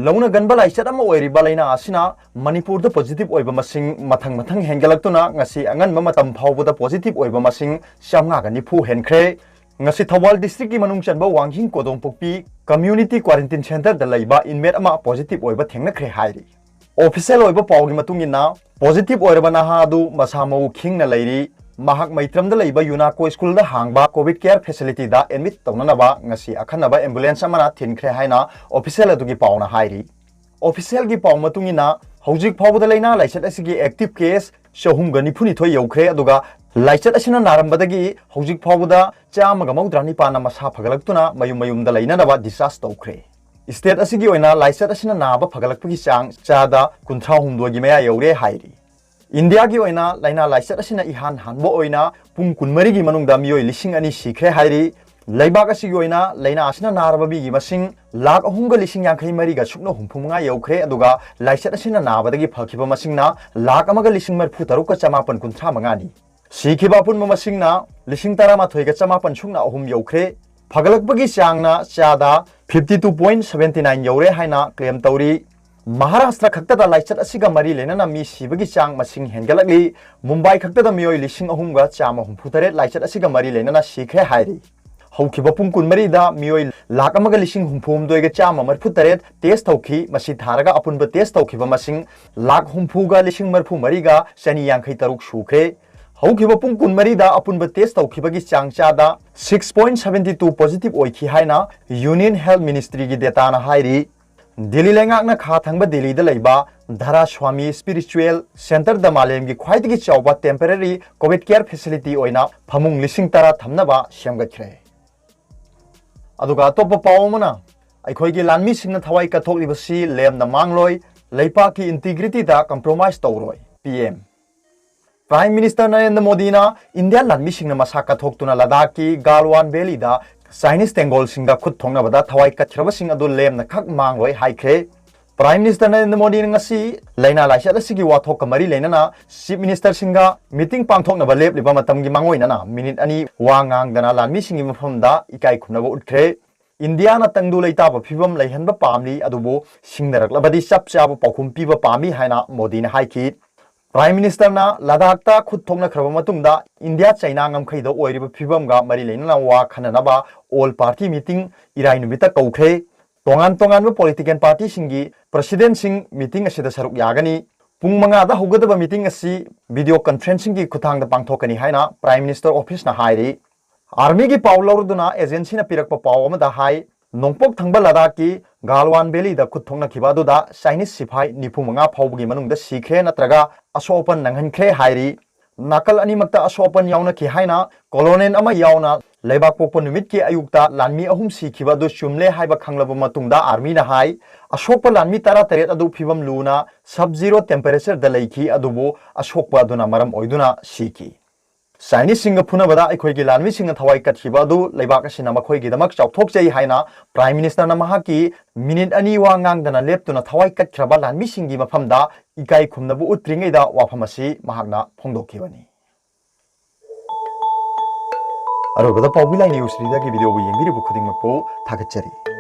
लौना गनबा लाइचत अमा ओइरिबा लाइना आसिना मणिपुर द पॉजिटिव ओइबा मसिंग मथंग मथंग हेंगलक्तुना ngasi angan matam phawbada positive oiba masing chamnga ga nifu henkhre ngasi thawal district ki manung chanba wangjing kodong pokpi community quarantine center da laiba inmate ama positive oiba thengna khre hairi official oiba pawgi matungina positive oiraba na ha du masamau khingna lairi mahak maitram da laiba yunako school da hangba covid care facility da admit tawna ba ngasi akhanaba ambulance amana thinkhre haina official adugi pawna hairi official gi paw matungina houjik phawbada laina laichat asigi active case shahum ga nifuni thoi yokhre aduga laichat asina narambadagi houjik phawbada chamaga maudrani pana masa phagalaktuna mayum mayum da laina ba discharge tawkhre state asigi oina laichat asina naba phagalakpagi chang chada 132 gi maya youre hairi India ki oina laina laichat asina ihan hanbo oina pung kunmari gi manungda miyoi lising ani sikre hairi laibak asigi oina laina asina narababi gi masing lakh ahumga lising yankhai mari ga sukno humphumnga yokhre aduga laichat asina nabadagi phakhiba masingna lakh amaga lising marphu taruk ka chamapan kunthra mangani sikhiba punma masingna lising tarama thoi ga chamapan sukna ahum yokhre phagalakpagi changna chada 52.79 youre haina claim tauri Maharashtra khaktada laichat asiga mari lenana mi sibagi chang masing hengalakli Mumbai khaktada miyoi lising ahumga chama humphutare laichat asiga mari lenana sikhe hairi haukiba pung kunmari da miyoi lakh amaga lising humphum doiga chama marphutare test thauki masi tharaga apunba test thaukiba masing lakh humphuga lising marphu mariga chani yankhai taruk sukre haukiba pung kunmari da apunba test thaukibagi chang chada 6.72 positive oikhi haina Union Health Ministry gi data na hairi Delhi lengakna kha thangba Delhi da laiba Dhara Swami Spiritual Center da malem gi khwaidagi chawba temporary covid care facility oina phamung lising tara thamnaba semgatkhre aduga topa pawmana aikhoi gi lanmi singna thawai ka thoklibasi lemna mangloi leipa ki integrity da compromise tawroi PM Prime Minister Narendra Modi na India lanmi singna masaka thoktuna Ladakh ki Galwan Valley da Chinese Tengol singa khut thongna bada thawai kathraba sing adu lemna khak mangloi haikre Prime Minister Narendra Modi ngasi laina laichat asigi wathok kamari lenana Chief Minister singa meeting pangthokna ba lep liba matam gi mangoina na minute ani wangang dana lanmi singi mafamda ikai khunaba utkre India na tangdu leita ba phibam leihanba pamli adubo singdarak labadi chap chaba paukhum piba pami haina Modi na haiki Prime Minister na Ladakh ta khut thongna khraba matungda India China ngamkhai da oiriba phibam ga mari leina wa khanana ba all party meeting irai numita kaukhre tongan tongan ba political party singi president sing meeting asida saruk yagani pung manga da hogadaba meeting asi video conferencing gi khuthang da pangthokani haina Prime Minister office na hairi army gi pawlorduna agency na pirakpa pawama da hai nongpok thangba Ladakh ki Galwan Valley da khut thongna khibadu da Chinese sipai nifumanga phawbugi manung da sikhe natraga asopan nanghankhre hairi nakal ani makta asopan yauna ki haina colonel ama yauna leibak pokpa numit ki ayukta lanmi ahum sikhiba du chumle haiba khanglaba matungda army na hai asokpa lanmi tara taret adu phibam luna sub zero temperature da leikhi adubu asokpa aduna maram oiduna sikhi Chinese singa phuna bada aikhoi gi lanmi singa thawai kathiba du leibak asina makhoi gi damak chawthok chei haina Prime Minister na mahaki minute ani wa ngang dana leptuna thawai kathraba lanmi singi mafamda ikai khumnabu utringai da wafamasi mahakna phongdokhibani Arobada Paobilai news rida gi video bu yengiri bu khuding makpo thagatchari